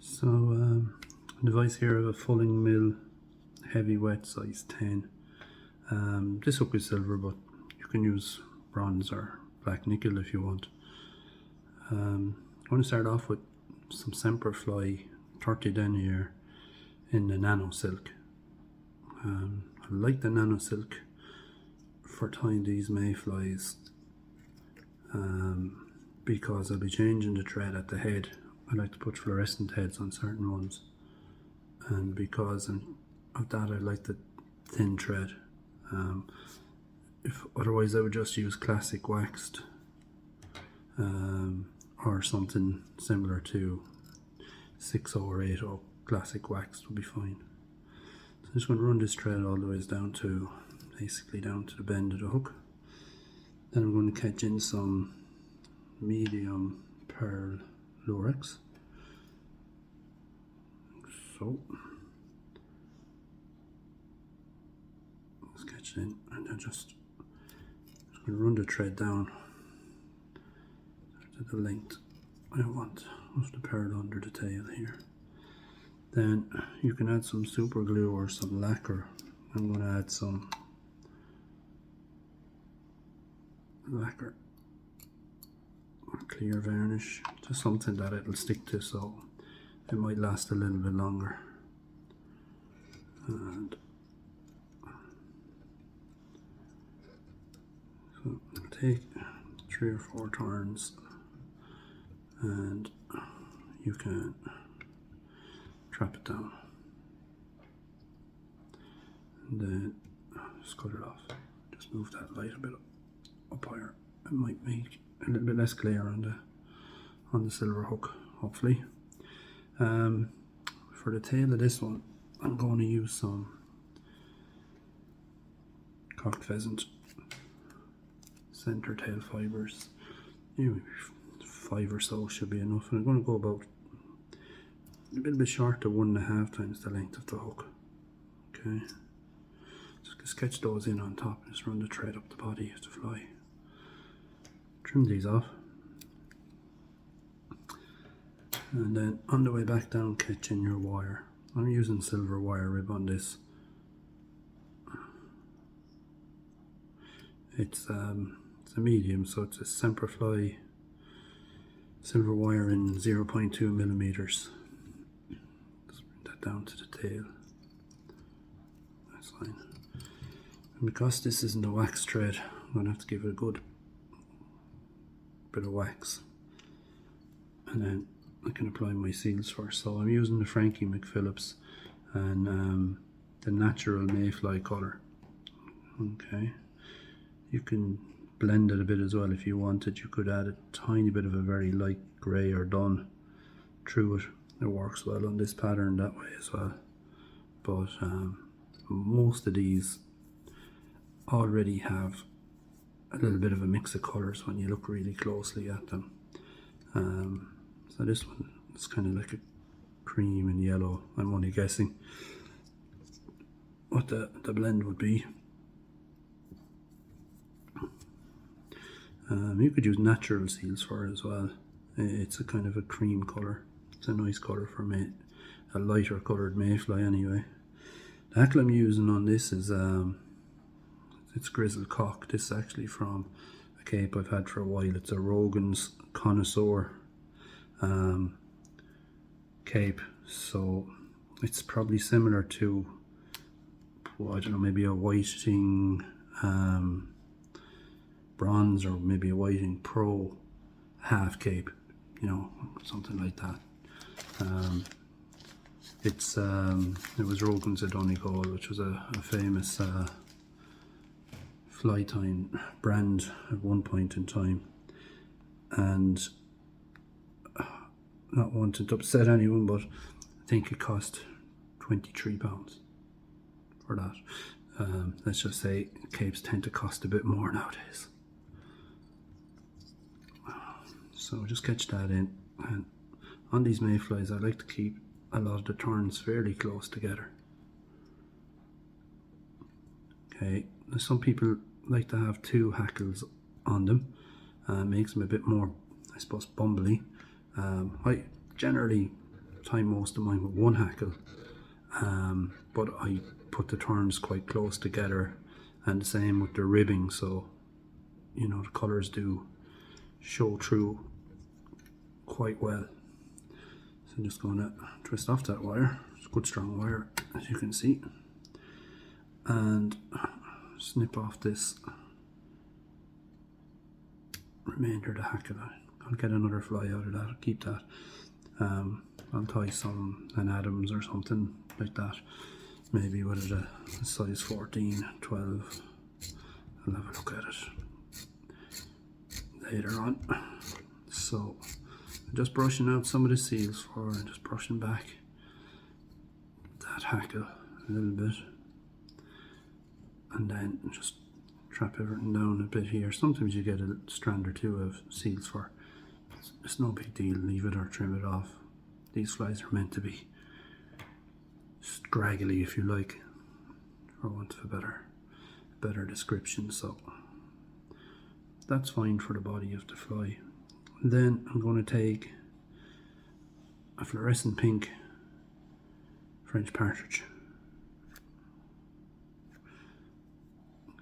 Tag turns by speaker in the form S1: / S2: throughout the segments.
S1: So a device here of a fulling mill heavy wet size 10. This hook is silver, but you can use bronze or black nickel if you want. I'm going to start off with some semperfli 30 denier in the nano silk. I like the nano silk for tying these mayflies because I'll be changing the thread at the head. I like to put fluorescent heads on certain ones, and because of that I like the thin thread. If otherwise I would just use classic waxed or something similar to 6/0 or 8/0 classic waxed would be fine. So I'm just going to run this thread all the way down to basically down to the bend of the hook. Then I'm going to catch in some medium pearl lurex. So let's catch it in, and then just going to run the thread down to the length I want of the pearl under the tail here. Then you can add some super glue or some lacquer. I'm going to add some lacquer or clear varnish to something that it'll stick to, so it might last a little bit longer. And so take 3 or 4 turns, and you can trap it down, and then just cut it off. Just move that light a bit up higher. It might make a little bit less glare on the silver hook, hopefully. For the tail of this one, I'm going to use some cocked pheasant center tail fibers. Maybe 5 or so should be enough, and I'm going to go about a little bit short to 1.5 times the length of the hook. Okay, just sketch those in on top and just run the thread up the body of the fly. Trim these off, and then on the way back down, catch in your wire. I'm using silver wire rib on this. It's a medium, so it's a semperfli silver wire in 0.2 millimeters. Just bring that down to the tail. That's fine. And because this isn't a wax thread, I'm going to have to give it a good bit of wax, and then I can apply my seals first. So I'm using the Frankie McPhillips and the natural Mayfly colour. Okay, you can blend it a bit as well if you wanted. You could add a tiny bit of a very light grey or dun through it. It works well on this pattern that way as well. But most of these already have a little bit of a mix of colours when you look really closely at them. So this one is kind of like a cream and yellow. I'm only guessing what the blend would be. You could use natural seals for it as well. It's a kind of a cream colour. It's a nice colour for me, a lighter coloured mayfly anyway. The hackle I'm using on this is it's grizzle cock. This is actually from a cape I've had for a while. It's a Rogan's Connoisseur cape, so it's probably similar to, I don't know, maybe a Whiting bronze, or maybe a Whiting Pro half cape, you know, something like that. It was Rogan's at Donegal, which was a famous fly tying brand at one point in time, and not wanting to upset anyone, but I think it cost £23 for that. Let's just say capes tend to cost a bit more nowadays. So just catch that in, and on these mayflies I like to keep a lot of the turns fairly close together. Okay, now some people like to have 2 hackles on them. Makes them a bit more, I suppose, bumbly. I generally tie most of mine with one hackle, but I put the turns quite close together, and the same with the ribbing, so you know the colours do show through quite well. So I'm just going to twist off that wire. It's a good strong wire, as you can see, and snip off this remainder of the hackle. I'll get another fly out of that, I'll keep that. I'll tie some an Adams or something like that, maybe with a size 14, 12. I'll have a look at it later on. So I'm just brushing out some of the seals for and just brushing back that hackle a little bit, and then just trap everything down a bit here. Sometimes you get a strand or two of seals for. It's no big deal, leave it or trim it off. These flies are meant to be scraggly, if you like, for want of a better description, so that's fine for the body of the fly. Then I'm going to take a fluorescent pink French partridge.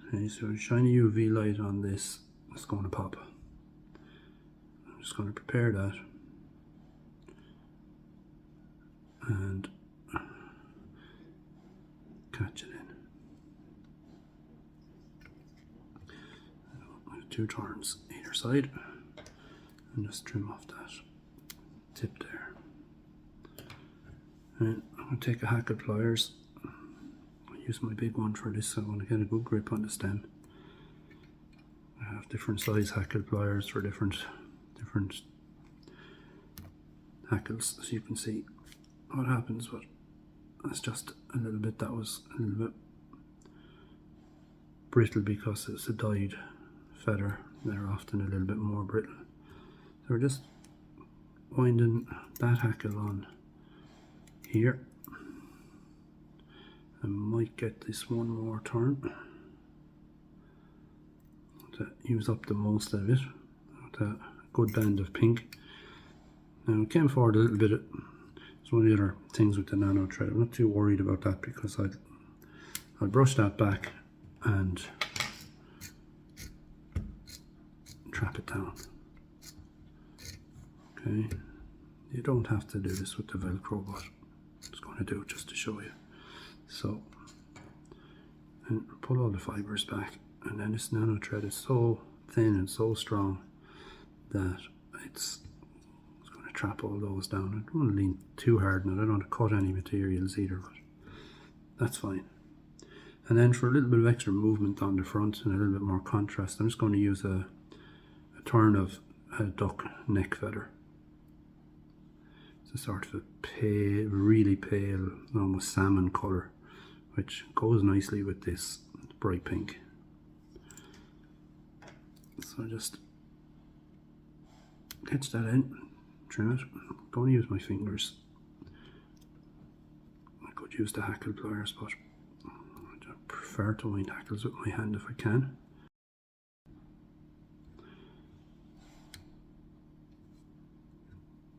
S1: Okay, so shiny UV light on this is going to pop. I'm just going to prepare that and catch it in. 2 turns either side, and just trim off that tip there. And I'm going to take a hackle pliers. I'll use my big one for this, so I want to get a good grip on the stem. I have different size hackle pliers for different hackles, as you can see. What happens, but it's just a little bit that was a little bit brittle because it's a dyed feather. They're often a little bit more brittle. So we're just winding that hackle on here. I might get this one more turn to use up the most of it with a good band of pink. Now it came forward a little bit. It's one of the other things with the nano thread. I'm not too worried about that because I'll brush that back and trap it down. Okay, you don't have to do this with the Velcro, but I'm just going to do it just to show you. So, and pull all the fibers back, and then this nano thread is so thin and so strong that it's going to trap all those down. I don't want to lean too hard now. I don't want to cut any materials either, but that's fine. And then for a little bit of extra movement on the front and a little bit more contrast, I'm just going to use a turn of a duck neck feather. It's a sort of a pale, really pale, almost salmon colour, which goes nicely with this bright pink. So just catch that in, trim it. I'm going to use my fingers. I could use the hackle pliers, but I prefer to wind hackles with my hand if I can.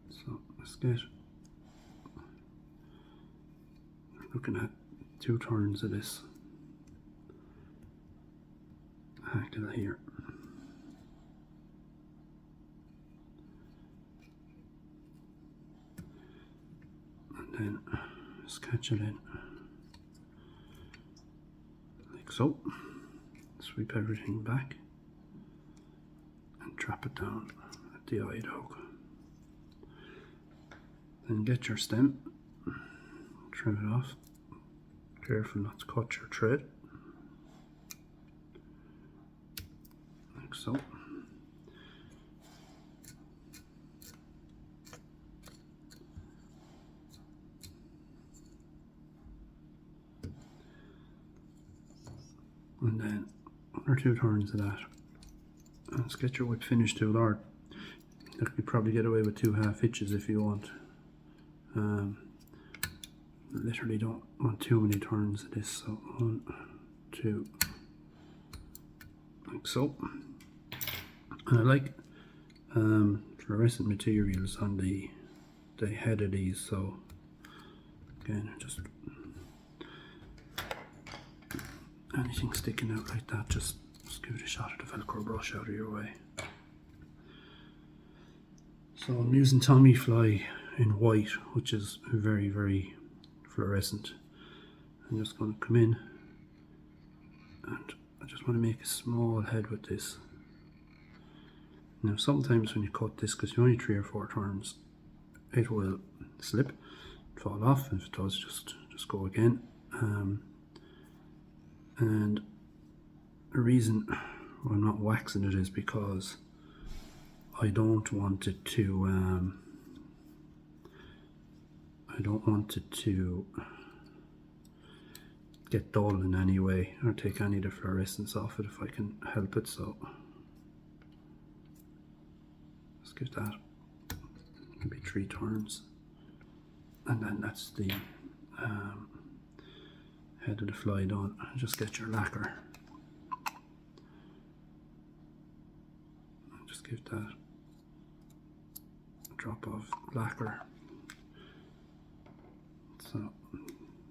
S1: So let's get, looking at 2 turns of this hackle here. And then just catch it in like so. Sweep everything back and trap it down at the eye hook. Then get your stem, trim it off. Careful not to cut your thread, like so. And then 1 or 2 turns of that. And let's get your whip finish tool, or you could probably get away with 2 half hitches if you want. Literally don't want too many turns of this, so 1, 2, like so. And I like fluorescent materials on the the head of these, so again, just anything sticking out like that, just give it a shot at the Velcro brush out of your way. So I'm using Tommy Fly in white, which is very, very fluorescent. I'm just going to come in and I just want to make a small head with this. Now sometimes when you cut this, because you're only 3 or 4 turns, it will slip, fall off. If it does, just go again. And the reason why I'm not waxing it is because I don't want it to get dull in any way or take any of the fluorescence off it if I can help it. So let's give that maybe 3 turns, and then that's the head of the fly done. Just get your lacquer, just give that a drop of lacquer so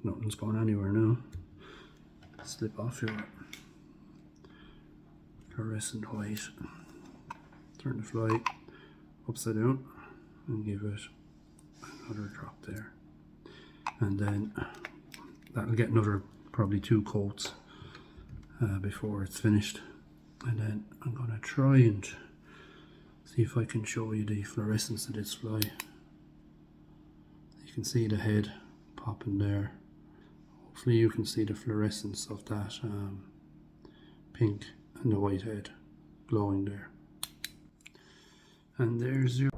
S1: nothing's going anywhere now. Slip off your fluorescent white, turn the fly upside down and give it another drop there, and then that'll get another probably 2 coats before it's finished. And then I'm going to try and see if I can show you the fluorescence of this fly. You can see the head popping there. Hopefully you can see the fluorescence of that pink and the white head glowing there. And there's your